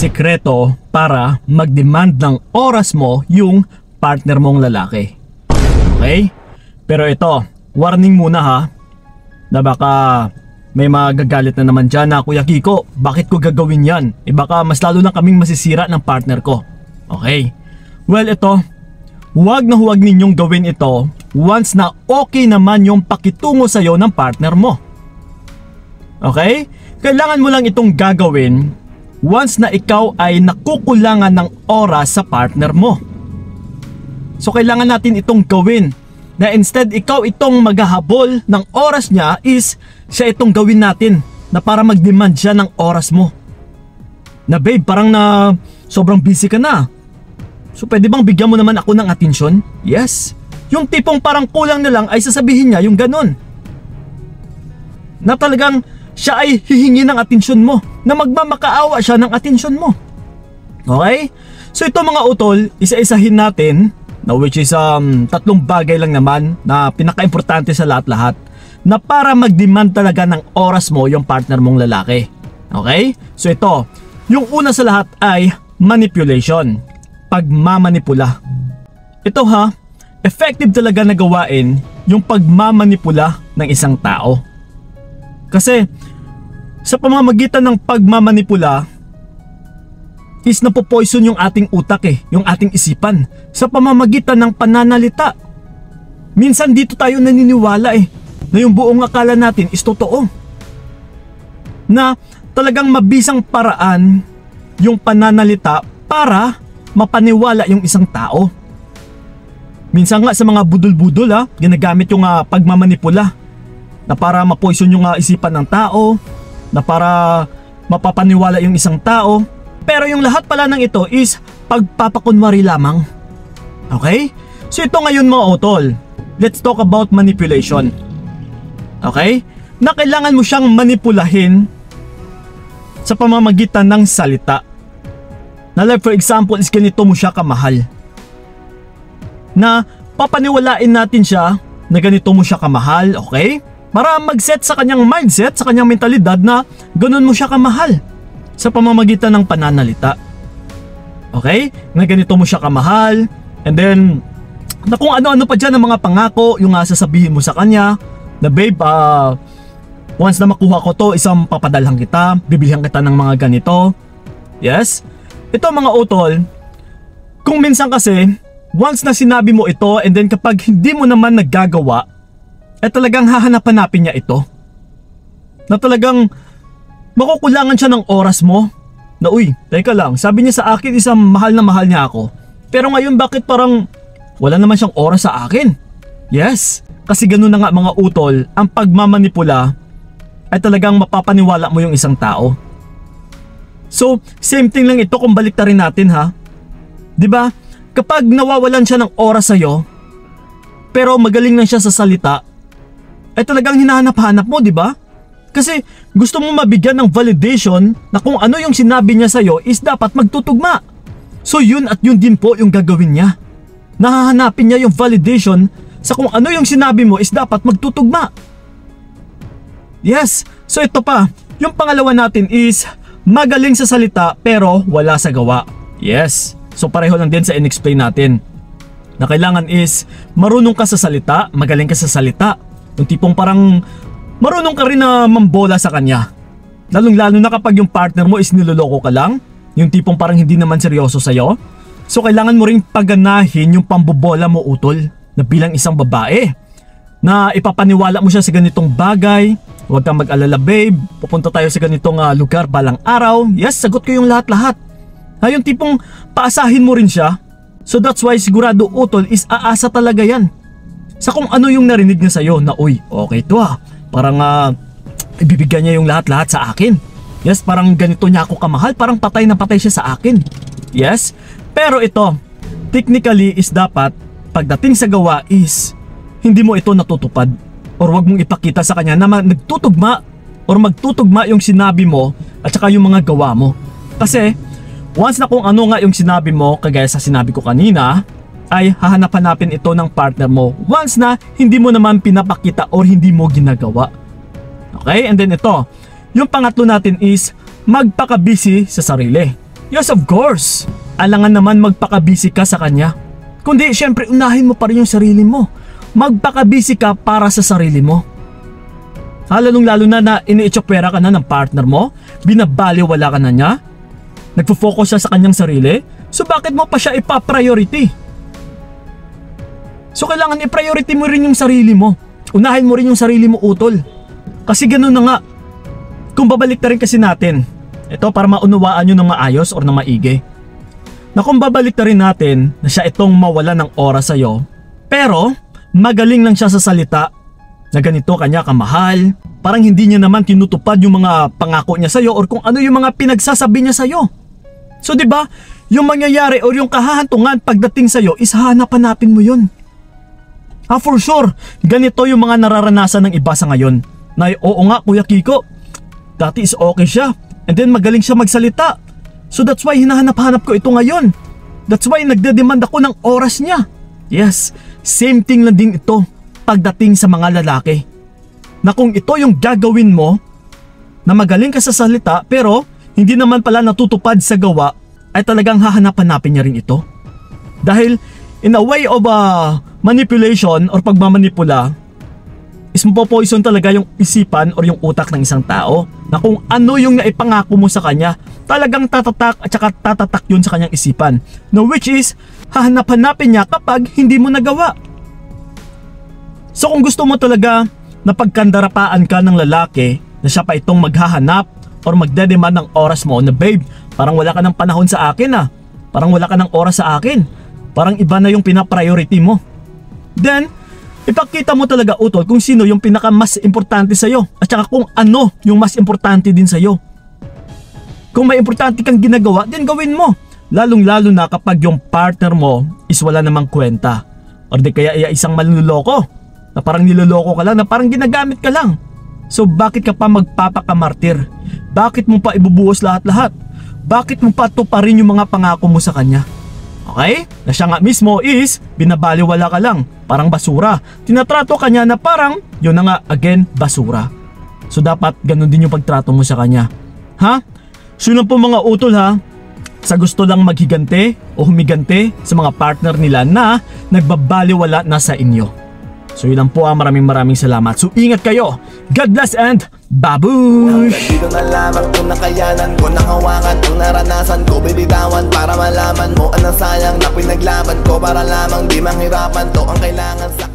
sikreto para mag-demand ng oras mo yung partner mong lalaki. Okay? Pero ito, warning muna ha, na baka may magagalit na naman dyan na, Kuya Kiko, bakit ko gagawin yan? Baka mas lalo na kaming masisira ng partner ko. Okay? Well, ito, huwag na huwag ninyong gawin ito once na okay naman yung pakitungo sa'yo ng partner mo. Okay? Kailangan mo lang itong gagawin once na ikaw ay nakukulangan ng oras sa partner mo. So kailangan natin itong gawin na instead ikaw itong maghahabol ng oras niya, is siya itong gawin natin na para mag-demand siya ng oras mo. Na babe, parang na sobrang busy ka na. So pwede bang bigyan mo naman ako ng atensyon? Yes. Yung tipong parang kulang na lang ay sasabihin niya yung ganun. Na talagang siya ay hihingi ng atensyon mo, na magmamakaawa siya ng atensyon mo. Okay? So ito mga utol, isa-isahin natin, na which is tatlong bagay lang naman na pinaka-importante sa lahat-lahat, na para mag-demand talaga ng oras mo yung partner mong lalaki. Okay? So ito, yung una sa lahat ay manipulation. Pagmamanipula. Ito ha, effective talaga na gawain yung pagmamanipula ng isang tao. Kasi sa pamamagitan ng pagmamanipula is napopoison yung ating utak yung ating isipan sa pamamagitan ng pananalita. Minsan dito tayo naniniwala na yung buong akala natin is totoo. Na talagang mabisang paraan yung pananalita para mapaniwala yung isang tao. Minsan nga sa mga budol-budol ginagamit yung pagmamanipula na para mapoison yung isipan ng tao, na para mapapaniwala yung isang tao. Pero yung lahat pala ng ito is pagpapakunwari lamang. Okay? So ito ngayon mga utol, let's talk about manipulation. Okay? Na kailangan mo siyang manipulahin sa pamamagitan ng salita. Na like for example is ganito mo siya kamahal. Na papaniwalain natin siya na ganito mo siya kamahal, okay? Para mag-set sa kanyang mindset, sa kanyang mentalidad na ganun mo siya kamahal sa pamamagitan ng pananalita. Okay? Na ganito mo siya kamahal, and then na kung ano-ano pa dyan ng mga pangako yung sasabihin mo sa kanya na babe, once na makuha ko to, isang papadalhan kita, bibilihan kita ng mga ganito. Yes? Ito mga utol, kung minsan kasi once na sinabi mo ito and then kapag hindi mo naman naggagawa, talagang hahanap-hanapin niya ito. Na talagang makukulangan siya ng oras mo. Na uy, teka lang, sabi niya sa akin isang mahal na mahal niya ako. Pero ngayon bakit parang wala naman siyang oras sa akin? Yes, kasi ganun na nga mga utol, ang pagmamanipula ay talagang mapapaniwala mo yung isang tao. So, same thing lang ito kung baliktarin natin ha. 'Di ba? Kapag nawawalan siya ng oras sa'yo, pero magaling lang siya sa salita, talagang hinahanap-hanap mo, 'di ba? Kasi gusto mo mabigyan ng validation na kung ano yung sinabi niya sa'yo is dapat magtutugma. So yun at yun din po yung gagawin niya. Nahahanapin niya yung validation sa kung ano yung sinabi mo is dapat magtutugma. Yes, so ito pa, yung pangalawa natin is magaling sa salita pero wala sa gawa. Yes, so pareho lang din sa in-explain natin. Na kailangan is marunong ka sa salita, magaling ka sa salita. Yung tipong parang marunong ka rin na mambola sa kanya. Lalong-lalo na kapag yung partner mo is niloloko ka lang, yung tipong parang hindi naman seryoso sa'yo. So kailangan mo ring paganahin yung pambobola mo utol na bilang isang babae. Na ipapaniwala mo siya sa ganitong bagay. Huwag kang mag-alala babe, pupunta tayo sa ganitong lugar balang araw. Yes, sagot ko yung lahat-lahat. Yung tipong paasahin mo rin siya. So that's why sigurado utol is aasa talaga yan sa kung ano yung narinig niya sa'yo na uy, okay to parang ibibigyan niya yung lahat-lahat sa akin. Yes, parang ganito niya ako kamahal, parang patay na patay siya sa akin. Yes, pero ito, technically is dapat pagdating sa gawa is hindi mo ito natutupad or wag mong ipakita sa kanya na nagtutugma or magtutugma yung sinabi mo at saka yung mga gawa mo. Kasi once na kung ano nga yung sinabi mo, kagaya sa sinabi ko kanina, ay hahanap-hanapin ito ng partner mo once na hindi mo naman pinapakita or hindi mo ginagawa. Okay, and then ito, yung pangatlo natin is magpaka-busy sa sarili. Yes, of course. Alangan naman magpakabisi ka sa kanya. Kundi syempre unahin mo pa rin yung sarili mo. Magpakabisi ka para sa sarili mo. Lalong lalo na iniitsopera ka na ng partner mo, binabaliwala ka na niya, nagfo-focus siya sa kanyang sarili, so bakit mo pa siya ipa-priority? So kailangan i-priority mo rin yung sarili mo. Unahin mo rin yung sarili mo, utol. Kasi ganun na nga. Kung babalik na rin kasi natin, ito para maunawaan nyo ng maayos or ng maigi, na kung babalik na rin natin na siya itong mawala ng oras sa'yo, pero magaling lang siya sa salita, na ganito kanya kamahal, parang hindi niya naman tinutupad yung mga pangako niya sa'yo or kung ano yung mga pinagsasabi niya sa'yo. So 'di ba, yung mangyayari or yung kahahantungan pagdating sa'yo is hahanap-hanapin mo yun. For sure, ganito yung mga nararanasan ng iba sa ngayon. Na oo nga Kuya Kiko, dati is okay siya and then magaling siya magsalita. So that's why hinahanap-hanap ko ito ngayon. That's why nagde-demand ako ng oras niya. Yes, same thing lang din ito pagdating sa mga lalaki. Na kung ito yung gagawin mo, na magaling ka sa salita pero hindi naman pala natutupad sa gawa, ay talagang hahanap-hanapin niya rin ito. Dahil in a way of manipulation or pagmamanipula, is mapopoison talaga yung isipan or yung utak ng isang tao na kung ano yung naipangako mo sa kanya, talagang tatatak at saka tatatak yun sa kanyang isipan. No, which is, hahanap-hanapin niya kapag hindi mo nagawa. So kung gusto mo talaga na pagkandarapaan ka ng lalaki na siya pa itong maghahanap or magdedemand ng oras mo na babe, parang wala ka ng panahon sa akin parang wala ka ng oras sa akin, parang iba na yung pinapriority mo, then ipakita mo talaga utol kung sino yung pinaka mas importante sa'yo at saka kung ano yung mas importante din sa'yo. Kung may importante kang ginagawa, then gawin mo, lalong lalo na kapag yung partner mo is wala namang kwenta or di kaya isang manluloko na parang niloloko ka lang, na parang ginagamit ka lang. So bakit ka pa magpapakamartir? Bakit mo pa ibubuhos lahat-lahat? Bakit mo pa tuparin yung mga pangako mo sa kanya? Okay? Na siya nga mismo is binabaliwala ka lang, parang basura. Tinatrato ka niya na parang yun na nga, again, basura. So dapat ganun din yung pagtrato mo sa kanya. Ha? So yun po mga utol ha, sa gusto lang maghigante o humigante sa mga partner nila na nagbabaliwala na sa inyo. So yun lang po, maraming salamat. So ingat kayo. God bless and babush! Dito na lamang kung nakayanan ko, nakawangan kung naranasan ko, bibitawan para malaman mo ang sayang na pinaglaban ko, para lamang di manghirapan to ang kailangan sa